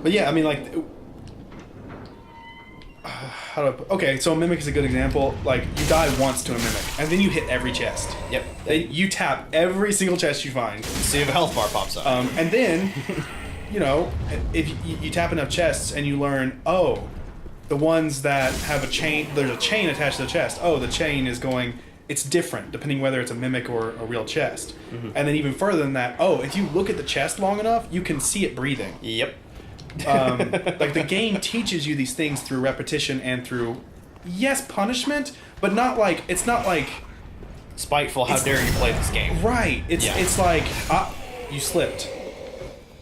But yeah, I mean, like, okay, so a mimic is a good example. Like, you die once to a mimic, and then you hit every chest. Yep. You tap every single chest you find. See if a health bar pops up. And then, you know, if you tap enough chests and you learn, oh, the ones that have a chain, there's a chain attached to the chest. Oh, the chain is going, it's different depending whether it's a mimic or a real chest. Mm-hmm. And then even further than that, oh, if you look at the chest long enough, you can see it breathing. Yep. Like, the game teaches you these things through repetition and through, yes, punishment, but not like, it's not like spiteful, how dare you play this game. Right. It's like, you slipped.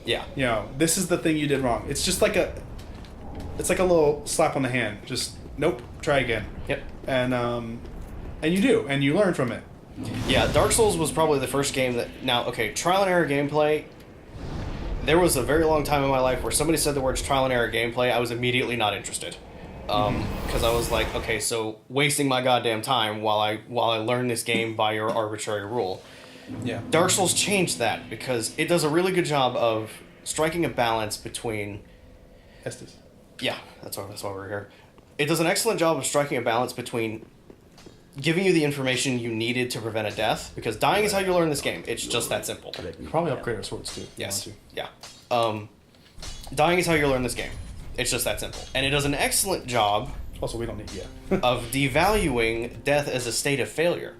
Yeah. You know, this is the thing you did wrong. It's just like it's like a little slap on the hand. Just, nope, try again. Yep. And you do, and you learn from it. Yeah, Dark Souls was probably the first game that, now, okay, trial and error gameplay. There was a very long time in my life where somebody said the words trial and error gameplay, I was immediately not interested. Because I was like, okay, so wasting my goddamn time while I learn this game by your arbitrary rule. Yeah. Dark Souls changed that because it does a really good job of striking a balance between... Estes. Yeah, that's why we're here. It does an excellent job of striking a balance between giving you the information you needed to prevent a death, because dying is how you learn this game. It's just that simple. Probably upgrade our swords too. Yes. Yeah. Dying is how you learn this game. It's just that simple. And it does an excellent job Also, we don't need of devaluing death as a state of failure,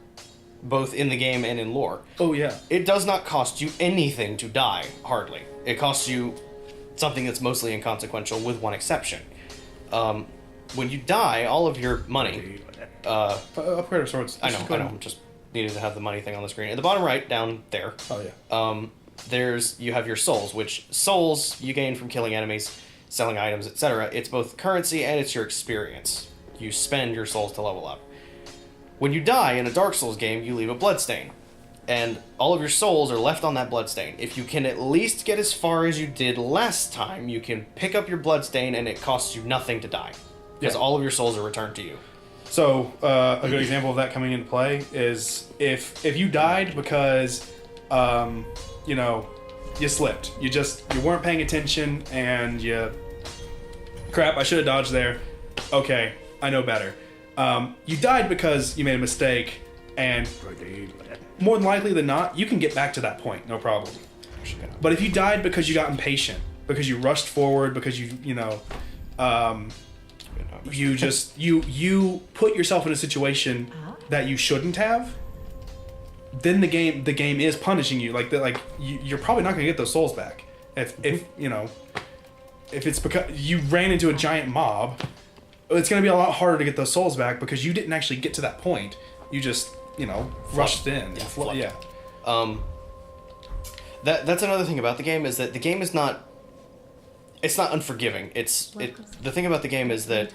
both in the game and in lore. Oh, yeah. It does not cost you anything to die, hardly. It costs you something that's mostly inconsequential, with one exception. When you die, all of your money... upgrade our swords. I know. Just needed to have the money thing on the screen. At the bottom right, down there. Oh, yeah. You have your souls, which souls you gain from killing enemies, selling items, etc. It's both currency and it's your experience. You spend your souls to level up. When you die in a Dark Souls game, you leave a bloodstain. And all of your souls are left on that bloodstain. If you can at least get as far as you did last time, you can pick up your bloodstain and it costs you nothing to die. Because all of your souls are returned to you. So, a good example of that coming into play is if you died because, you know, you slipped. You weren't paying attention and crap, I should have dodged there. Okay, I know better. You died because you made a mistake, and more than likely than not, you can get back to that point, no problem. But if you died because you got impatient, because you rushed forward, because you put yourself in a situation that you shouldn't have, then the game is punishing you. You're probably not gonna get those souls back. If it's because you ran into a giant mob, it's gonna be a lot harder to get those souls back because you didn't actually get to that point. You just rushed in. Yeah. That's another thing about the game, is that the game is not. It's not unforgiving. The thing about the game is that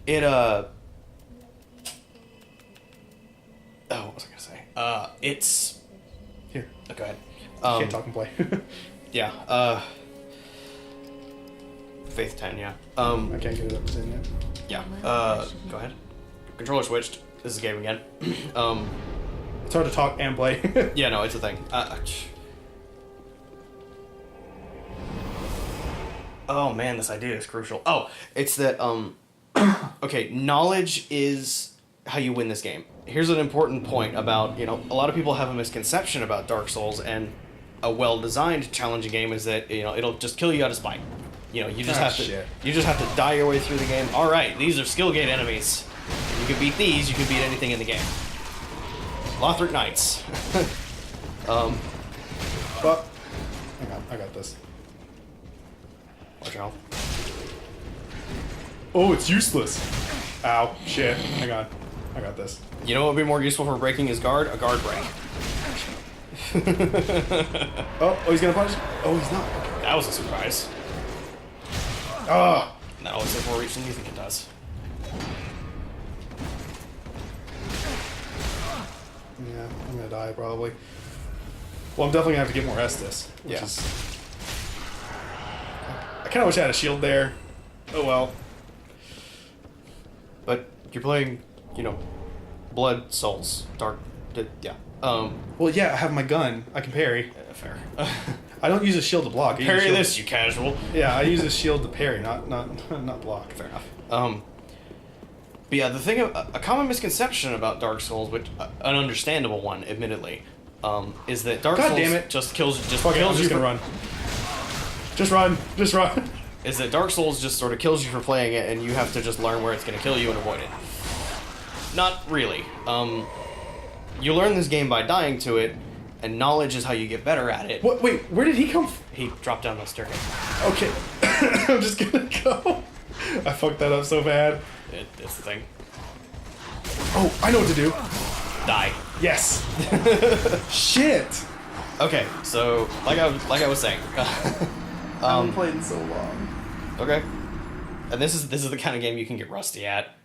it what was I gonna say? It's here. Oh, go ahead. Can't talk and play. Yeah. Faith 10. Yeah. I can't get it up to 10 yet. Yeah. Go ahead. Controller switched. This is Gabe again. It's hard to talk and play. Yeah. No, it's a thing. Oh man, this idea is crucial. Oh, it's that, okay, knowledge is how you win this game. Here's an important point about, a lot of people have a misconception about Dark Souls, and a well-designed, challenging game is that, it'll just kill you out of spite. You just have to die your way through the game. All right, these are skill gate enemies. If you can beat these, you can beat anything in the game. Lothric Knights. But, hang on, I got this. Watch out. Oh, it's useless. Ow, shit. Hang on. I got this. You know what would be more useful for breaking his guard? A guard break. Oh, he's gonna punch? Oh, he's not. Okay. That was a surprise. Ah! That always has more reach than you think it does. Yeah, I'm gonna die probably. Well, I'm definitely gonna have to get more Estus. Yeah. I kinda wish I had a shield there. Oh well. But you're playing, Blood Souls. Dark. Yeah. Well, yeah, I have my gun. I can parry. Fair. I don't use a shield to block. I use a Parry shield- this, you casual. Yeah, I use a shield to parry, not block. Fair enough. But yeah, the thing, a common misconception about Dark Souls, which an understandable one, admittedly, is that Dark God Souls damn it. just kills Fuck it, I'm kills you just gonna for, run. Just run. is that Dark Souls just sort of kills you for playing it, and you have to just learn where it's going to kill you and avoid it. Not really. You learn this game by dying to it, and knowledge is how you get better at it. What? Wait, where did he come from? He dropped down the staircase. Okay, I'm just gonna go. I fucked that up so bad. It's the thing. Oh, I know what to do. Die. Yes. Shit. Okay, so like I was saying. I haven't played in so long. Okay. And this is the kind of game you can get rusty at.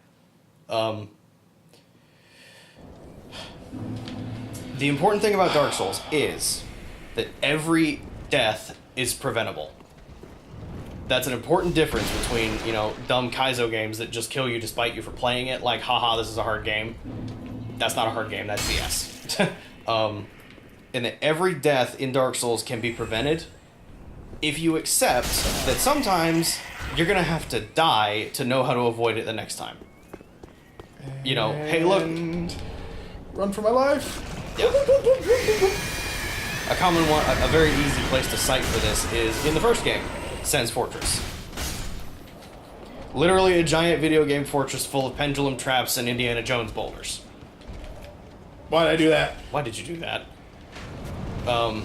The important thing about Dark Souls is that every death is preventable. That's an important difference between, you know, dumb Kaizo games that just kill you despite you for playing it, like, haha, this is a hard game. That's not a hard game, that's BS. And that every death in Dark Souls can be prevented if you accept that sometimes you're gonna have to die to know how to avoid it the next time. You know, hey look, run for my life. yeah. A common one, a very easy place to cite for this is in the first game, Sen's Fortress. Literally a giant video game fortress full of pendulum traps and Indiana Jones boulders. Why did I do that? Why did you do that? But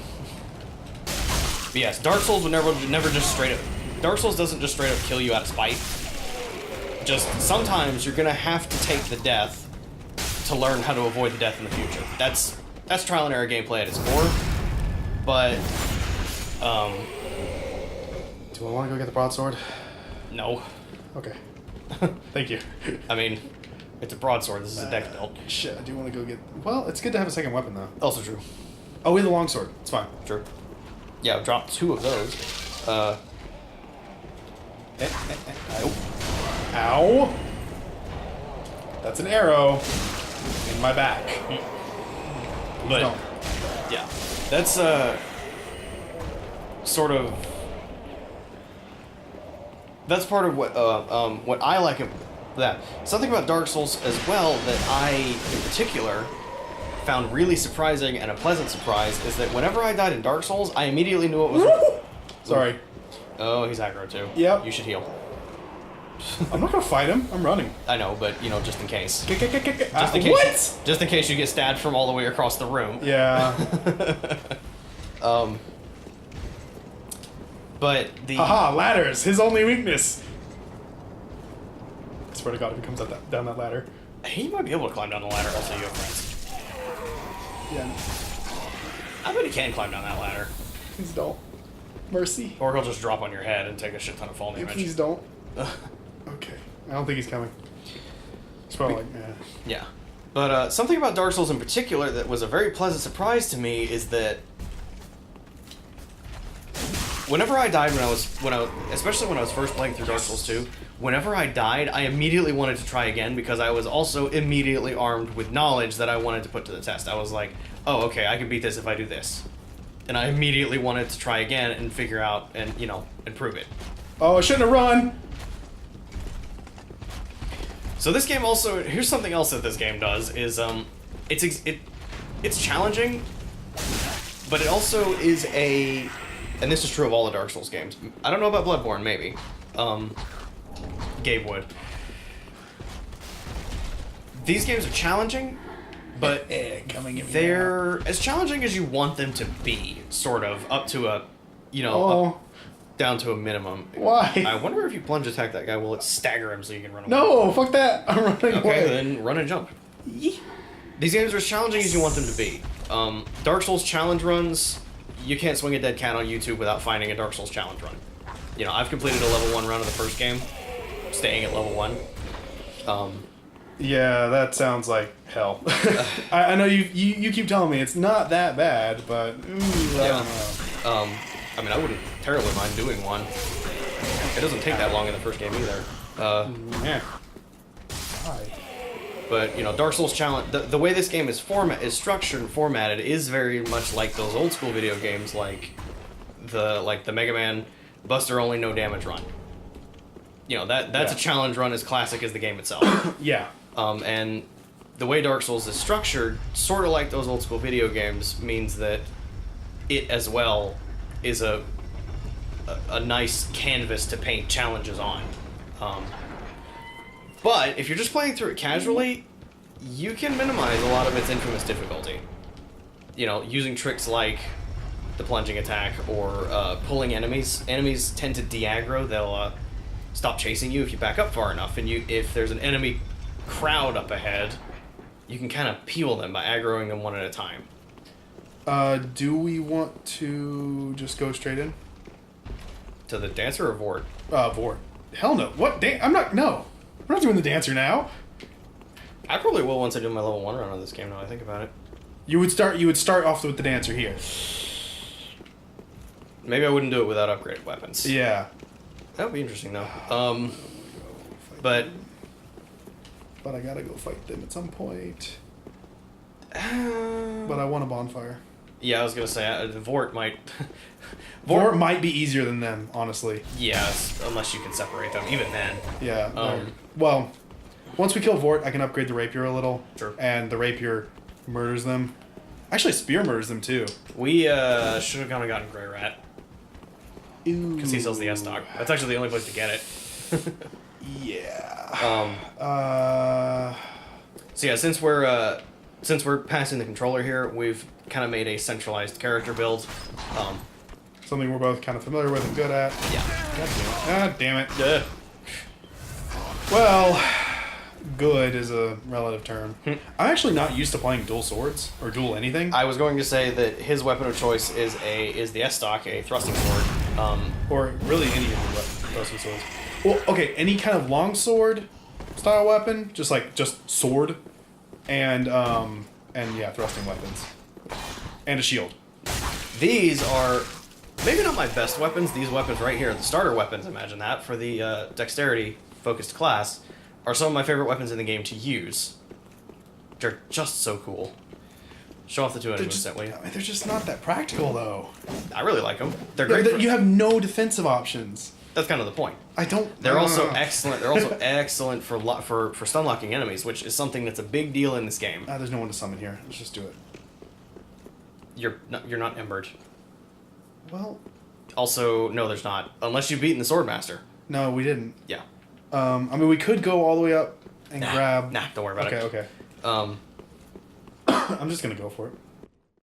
yes, Dark Souls would never just straight up. Dark Souls doesn't just straight up kill you out of spite. Just sometimes you're gonna have to take the death to learn how to avoid the death in the future. That's trial and error gameplay at its core. But Do I want to go get the broadsword? no. Okay. Thank you. I mean, it's a broadsword. This is a deck build. Shit, I do want to go get. Well, it's good to have a second weapon though. Also true. Oh, we have the longsword. It's fine. True. Yeah, I've dropped 2 of those. Ow! That's an arrow in my back. But No. yeah, that's sort of that's part of what I like about that. Something about Dark Souls as well that I, in particular, found really surprising and a pleasant surprise is that whenever I died in Dark Souls, I immediately knew it was. Sorry. Oh, he's aggro too. Yep. You should heal. I'm not gonna fight him. I'm running. I know, but you know, just in case. Just Just in case. What? Just in case you get stabbed from all the way across the room. Yeah. But the Haha, ladders. His only weakness. I swear to God, if he comes down that ladder. he might be able to climb down the ladder. Also, you have friends. Yeah. I bet he can climb down that ladder. Please don't. Mercy. Or he'll just drop on your head and take a shit ton of fall damage. Please don't. Okay. I don't think he's coming. It's probably like, yeah. Yeah. But something about Dark Souls in particular that was a very pleasant surprise to me is that whenever I died especially when I was first playing through Dark Souls 2, whenever I died, I immediately wanted to try again because I was also immediately armed with knowledge that I wanted to put to the test. I was like, oh, okay, I can beat this if I do this. And I immediately wanted to try again and figure out and, you know, improve it. Oh, I shouldn't have run. So this game also, here's something else that this game does is it's challenging, but it also is and this is true of all the Dark Souls games. I don't know about Bloodborne, maybe. Gabe would. These games are challenging, but coming in. they're as challenging as you want them to be, sort of, up to a, you know, down to a minimum. Why? I wonder if you plunge attack that guy, will it stagger him so you can run away? No, fuck that. I'm running Okay, away. then run and jump. These games are as challenging as you want them to be. Dark Souls challenge runs, you can't swing a dead cat on YouTube without finding a Dark Souls challenge run. You know, I've completed a level 1 run of the first game, staying at level 1. Yeah, that sounds like hell. I know you keep telling me it's not that bad, but ooh, I don't know. I mean, I wouldn't terribly mind doing one. It doesn't take that long in the first game either. Yeah. Why? But you know, Dark Souls challenge. The way this game is structured and formatted is very much like those old school video games, like the Mega Man Buster only no damage run. You know, that's a challenge run as classic as the game itself. Yeah. And the way Dark Souls is structured, sort of like those old school video games, means that it as well is a nice canvas to paint challenges on. But if you're just playing through it casually, you can minimize a lot of its infamous difficulty. You know, using tricks like the plunging attack or pulling enemies. Enemies tend to de-aggro. They'll stop chasing you if you back up far enough. And if there's an enemy crowd up ahead, you can kind of peel them by aggroing them one at a time. Do we want to just go straight in? To the dancer or Vordt? Vordt. Hell no. What? I'm not. No. We're not doing the dancer now. I probably will once I do my level 1 run of this game, now I think about it. You would start off with the dancer here. Maybe I wouldn't do it without upgraded weapons. Yeah. That would be interesting, though. But I gotta go fight them at some point. But I want a bonfire. Yeah, I was gonna say Vordt might. Vordt might be easier than them, honestly. Yeah, unless you can separate them. Even then. Yeah. Well, once we kill Vordt, I can upgrade the rapier a little. Sure. And the rapier murders them. Actually, spear murders them too. We should have gone and gotten Grey Rat. Because he sells the S-Stock. That's actually the only place to get it. Yeah. So yeah, since we're passing the controller here, we've kind of made a centralized character build. Something we're both kind of familiar with and good at. Yeah. God damn it. Yeah. Well, good is a relative term. I'm actually not used to playing dual swords or dual anything. I was going to say that his weapon of choice is the S-Stock, a thrusting sword. Or really any of the thrusting swords. Well, okay, any kind of longsword style weapon, just sword, and yeah, thrusting weapons, and a shield. These are maybe not my best weapons. These weapons right here, the starter weapons, imagine that, for the dexterity-focused class, are some of my favorite weapons in the game to use. They're just so cool. Show off the 2 enemies that way. They're just not that practical, though. I really like them. They're great. You have no defensive options. That's kind of the point. I don't... They're also excellent. They're also excellent for stun locking enemies, which is something that's a big deal in this game. There's no one to summon here. Let's just do it. You're not embered. Well... Also, no, there's not. Unless you've beaten the Swordmaster. No, we didn't. Yeah. I mean, we could go all the way up and grab... Nah, don't worry about it. Okay. I'm just gonna go for it.